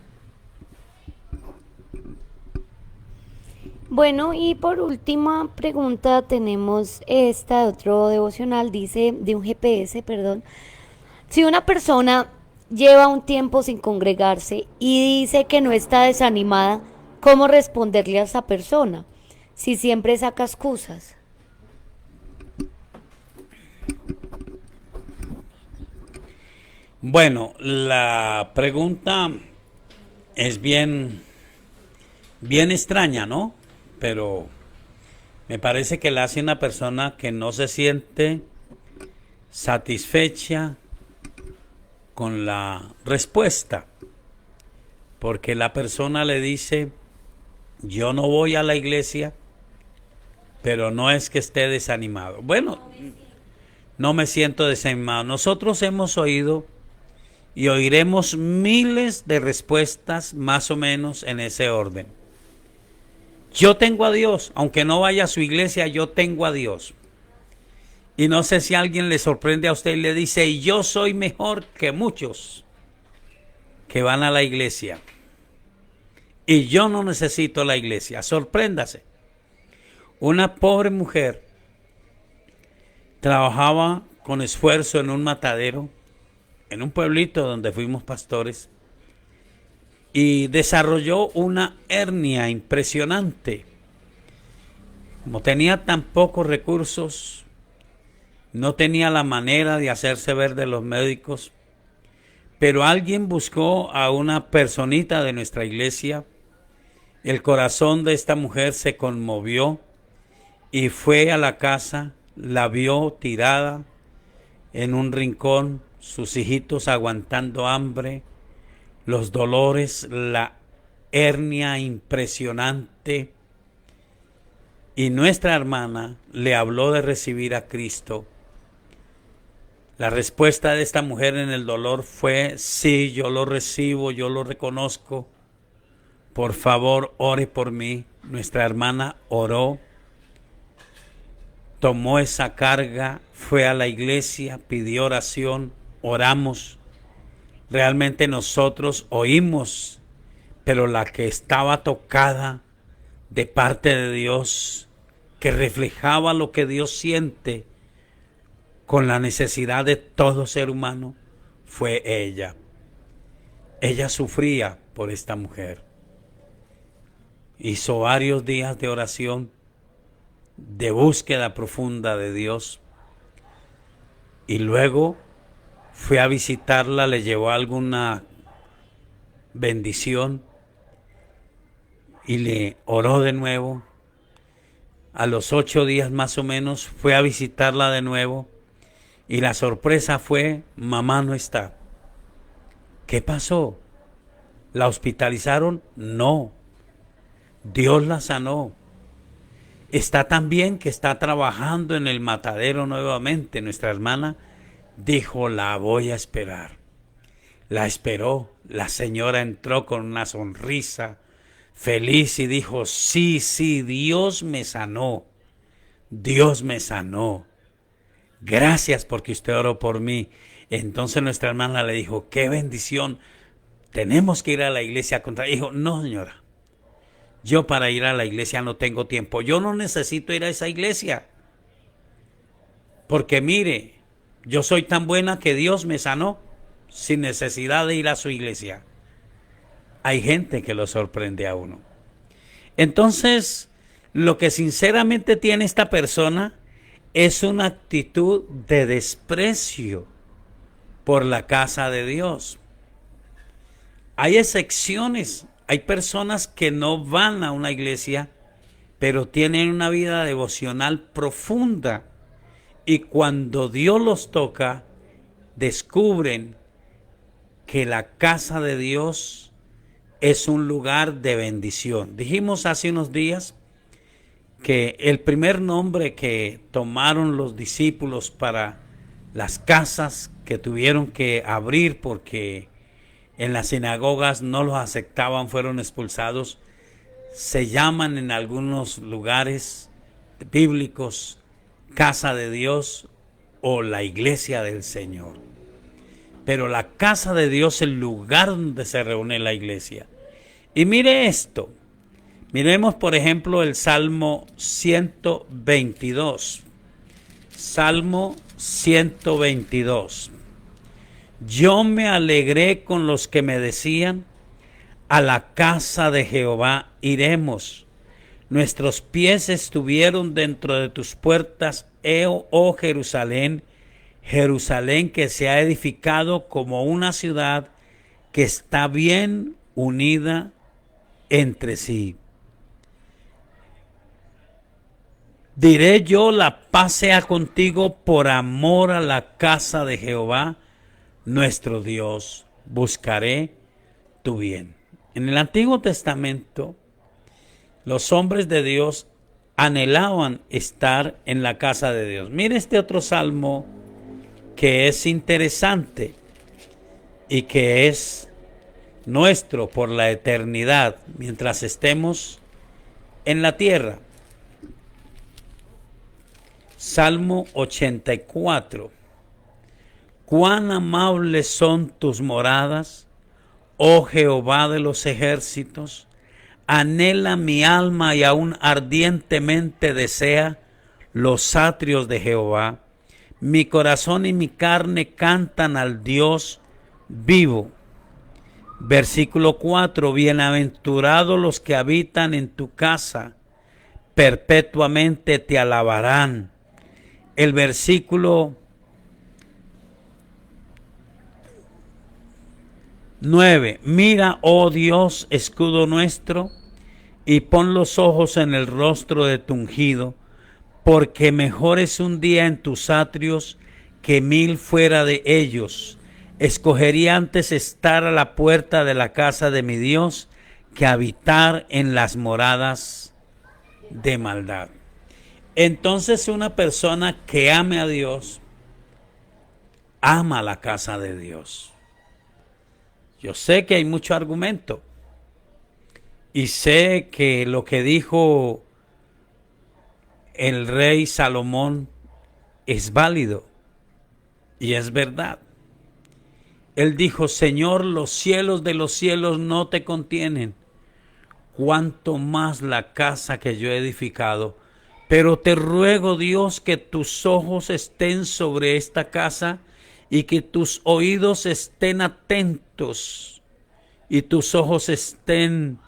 Bueno, y por última pregunta tenemos esta de otro devocional, dice, de un GPS, perdón. Si una persona lleva un tiempo sin congregarse y dice que no está desanimada, ¿cómo responderle a esa persona? Si siempre saca excusas. Bueno, la pregunta es bien extraña, ¿no? Pero me parece que la hace una persona que no se siente satisfecha con la respuesta, porque la persona le dice, yo no voy a la iglesia, pero no es que esté desanimado. Bueno, no me siento desanimado. Nosotros hemos oído y oiremos miles de respuestas más o menos en ese orden. Yo tengo a Dios, aunque no vaya a su iglesia, yo tengo a Dios. Y no sé si alguien le sorprende a usted y le dice, y yo soy mejor que muchos que van a la iglesia. Y yo no necesito la iglesia. Sorpréndase. Una pobre mujer trabajaba con esfuerzo en un matadero, en un pueblito donde fuimos pastores, y desarrolló una hernia impresionante. Como tenía tan pocos recursos, no tenía la manera de hacerse ver de los médicos, pero alguien buscó a una personita de nuestra iglesia. El corazón de esta mujer se conmovió y fue a la casa, la vio tirada en un rincón, sus hijitos aguantando hambre, los dolores, la hernia impresionante. Y nuestra hermana le habló de recibir a Cristo. La respuesta de esta mujer en el dolor fue, sí, yo lo recibo, yo lo reconozco. Por favor, ore por mí. Nuestra hermana oró, tomó esa carga, fue a la iglesia, pidió oración, oramos. Realmente nosotros oímos, pero la que estaba tocada de parte de Dios, que reflejaba lo que Dios siente con la necesidad de todo ser humano, fue ella. Ella sufría por esta mujer. Hizo varios días de oración, de búsqueda profunda de Dios, y luego fue a visitarla, le llevó alguna bendición y le oró de nuevo. A los 8 días más o menos fue a visitarla de nuevo y la sorpresa fue, mamá no está. ¿Qué pasó? ¿La hospitalizaron? No. Dios la sanó. Está tan bien que está trabajando en el matadero nuevamente. Nuestra hermana dijo, la voy a esperar. La esperó. La señora entró con una sonrisa feliz y dijo, sí, sí, Dios me sanó. Dios me sanó. Gracias porque usted oró por mí. Entonces nuestra hermana le dijo, qué bendición. Tenemos que ir a la iglesia contra. Dijo, no, señora. Yo para ir a la iglesia no tengo tiempo. Yo no necesito ir a esa iglesia. Porque mire, yo soy tan buena que Dios me sanó sin necesidad de ir a su iglesia. Hay gente que lo sorprende a uno. Entonces, lo que sinceramente tiene esta persona es una actitud de desprecio por la casa de Dios. Hay excepciones, hay personas que no van a una iglesia, pero tienen una vida devocional profunda. Y cuando Dios los toca, descubren que la casa de Dios es un lugar de bendición. Dijimos hace unos días que el primer nombre que tomaron los discípulos para las casas que tuvieron que abrir porque en las sinagogas no los aceptaban, fueron expulsados, se llaman en algunos lugares bíblicos casa de Dios o la iglesia del Señor. Pero la casa de Dios es el lugar donde se reúne la iglesia. Y mire esto. Miremos, por ejemplo, el Salmo 122. Salmo 122. Yo me alegré con los que me decían, a la casa de Jehová iremos. Nuestros pies estuvieron dentro de tus puertas, oh Jerusalén, Jerusalén que se ha edificado como una ciudad que está bien unida entre sí. Diré yo, la paz sea contigo por amor a la casa de Jehová, nuestro Dios. Buscaré tu bien. En el Antiguo Testamento, los hombres de Dios anhelaban estar en la casa de Dios. Mire este otro salmo que es interesante y que es nuestro por la eternidad mientras estemos en la tierra. Salmo 84. Cuán amables son tus moradas, oh Jehová de los ejércitos. Anhela mi alma y aún ardientemente desea los atrios de Jehová. Mi corazón y mi carne cantan al Dios vivo. Versículo 4. Bienaventurados los que habitan en tu casa, perpetuamente te alabarán. El versículo 9. Mira, oh Dios, escudo nuestro, y pon los ojos en el rostro de tu ungido, porque mejor es un día en tus atrios que 1000 fuera de ellos. Escogería antes estar a la puerta de la casa de mi Dios que habitar en las moradas de maldad. Entonces una persona que ame a Dios, ama la casa de Dios. Yo sé que hay mucho argumento y sé que lo que dijo el rey Salomón es válido y es verdad. Él dijo, Señor, los cielos de los cielos no te contienen, cuanto más la casa que yo he edificado. Pero te ruego, Dios, que tus ojos estén sobre esta casa y que tus oídos estén atentos y tus ojos estén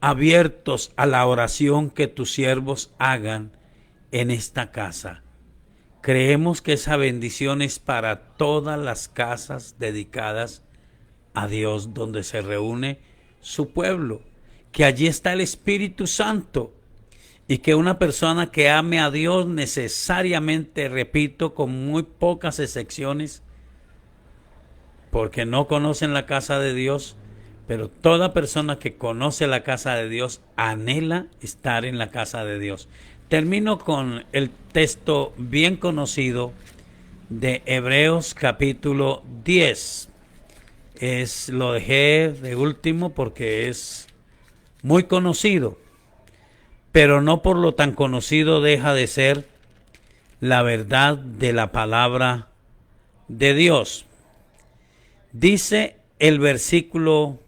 abiertos a la oración que tus siervos hagan en esta casa. Creemos que esa bendición es para todas las casas dedicadas a Dios, donde se reúne su pueblo, que allí está el Espíritu Santo y que una persona que ame a Dios necesariamente, repito, con muy pocas excepciones, porque no conocen la casa de Dios, pero toda persona que conoce la casa de Dios anhela estar en la casa de Dios. Termino con el texto bien conocido de Hebreos capítulo 10. Lo dejé de último porque es muy conocido, pero no por lo tan conocido deja de ser la verdad de la palabra de Dios. Dice el versículo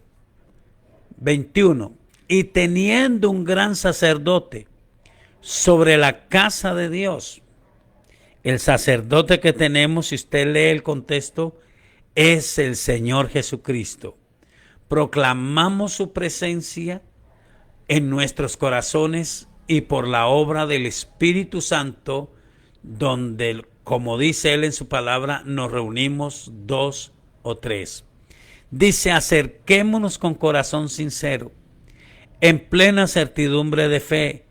21, y teniendo un gran sacerdote sobre la casa de Dios. El sacerdote que tenemos, si usted lee el contexto, es el Señor Jesucristo. Proclamamos su presencia en nuestros corazones y por la obra del Espíritu Santo, donde, como dice Él en su palabra, nos reunimos 2 o 3. Dice, acerquémonos con corazón sincero, en plena certidumbre de fe,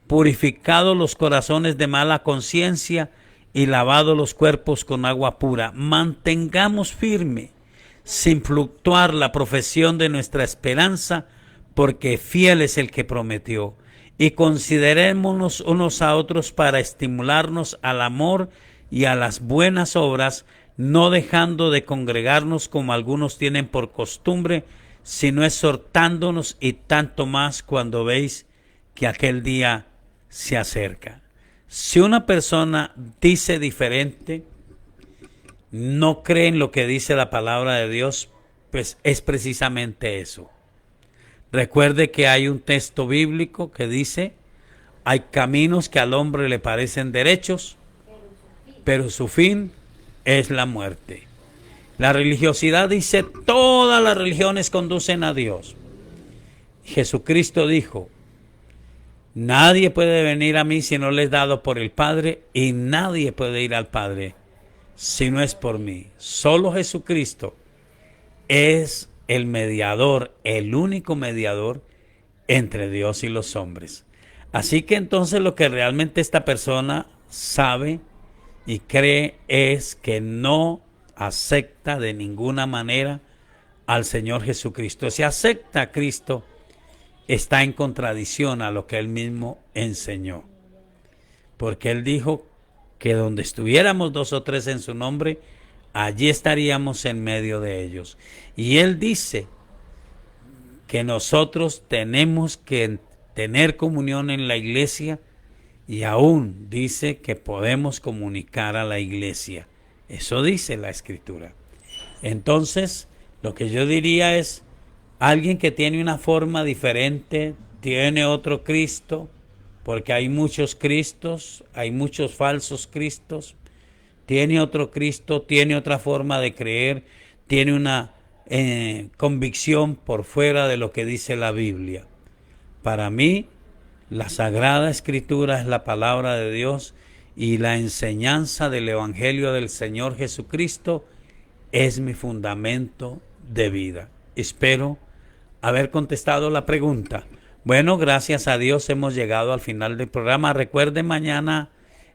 purificados los corazones de mala conciencia y lavados los cuerpos con agua pura. Mantengamos firme, sin fluctuar, la profesión de nuestra esperanza, porque fiel es el que prometió. Y considerémonos unos a otros para estimularnos al amor y a las buenas obras, no dejando de congregarnos como algunos tienen por costumbre, sino exhortándonos, y tanto más cuando veis que aquel día se acerca. Si una persona dice diferente, no cree en lo que dice la palabra de Dios, pues es precisamente eso. Recuerde que hay un texto bíblico que dice, hay caminos que al hombre le parecen derechos, pero su fin es la muerte. La religiosidad dice, todas las religiones conducen a Dios. Jesucristo dijo, nadie puede venir a mí si no le es dado por el Padre, y nadie puede ir al Padre si no es por mí. Solo Jesucristo es el mediador, el único mediador entre Dios y los hombres. Así que entonces lo que realmente esta persona sabe y cree es que no acepta de ninguna manera al Señor Jesucristo. Si acepta a Cristo, está en contradicción a lo que Él mismo enseñó. Porque Él dijo que donde estuviéramos 2 o 3 en su nombre, allí estaríamos en medio de ellos. Y Él dice que nosotros tenemos que tener comunión en la iglesia, y aún dice que podemos comunicar a la iglesia. Eso dice la Escritura. Entonces, lo que yo diría es, alguien que tiene una forma diferente, tiene otro Cristo, porque hay muchos Cristos, hay muchos falsos Cristos, tiene otro Cristo, tiene otra forma de creer, tiene una convicción por fuera de lo que dice la Biblia. Para mí, la Sagrada Escritura es la palabra de Dios, y la enseñanza del Evangelio del Señor Jesucristo es mi fundamento de vida. Espero haber contestado la pregunta. Bueno, gracias a Dios hemos llegado al final del programa. Recuerden, mañana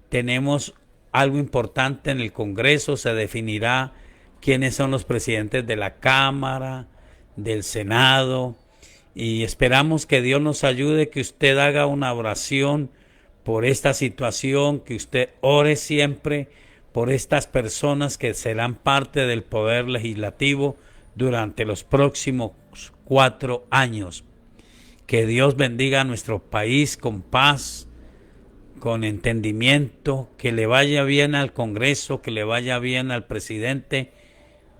tenemos algo importante en el Congreso. Se definirá quiénes son los presidentes de la Cámara, del Senado, y esperamos que Dios nos ayude, que usted haga una oración por esta situación, que usted ore siempre por estas personas que serán parte del poder legislativo durante los próximos 4 años. Que Dios bendiga a nuestro país con paz, con entendimiento, que le vaya bien al Congreso, que le vaya bien al presidente,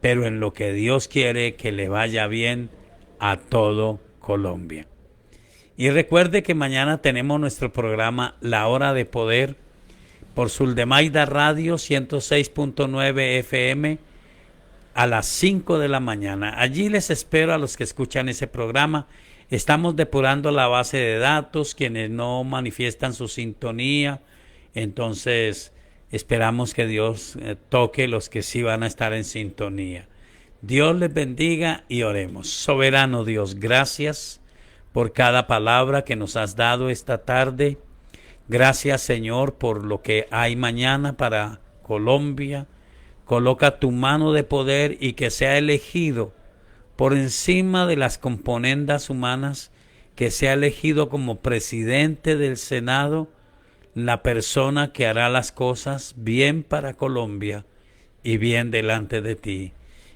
pero en lo que Dios quiere, que le vaya bien a todo Colombia. Y recuerde que mañana tenemos nuestro programa La Hora de Poder por Suldemaida Radio 106.9 FM a las 5 de la mañana. Allí les espero a los que escuchan ese programa. Estamos depurando la base de datos, quienes no manifiestan su sintonía. Entonces esperamos que Dios toque los que sí van a estar en sintonía. Dios les bendiga y oremos. Soberano Dios, gracias por cada palabra que nos has dado esta tarde. Gracias, Señor, por lo que hay mañana para Colombia. Coloca tu mano de poder y que sea elegido por encima de las componendas humanas, que sea elegido como presidente del Senado, la persona que hará las cosas bien para Colombia y bien delante de ti.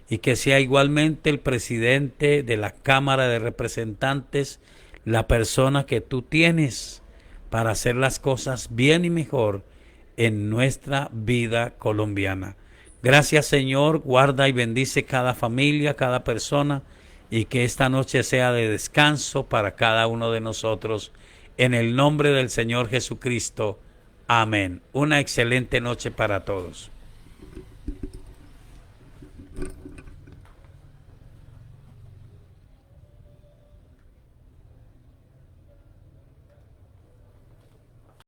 Y que sea igualmente el presidente de la Cámara de Representantes, la persona que tú tienes para hacer las cosas bien y mejor en nuestra vida colombiana. Gracias, Señor, guarda y bendice cada familia, cada persona, y que esta noche sea de descanso para cada uno de nosotros. En el nombre del Señor Jesucristo. Amén. Una excelente noche para todos.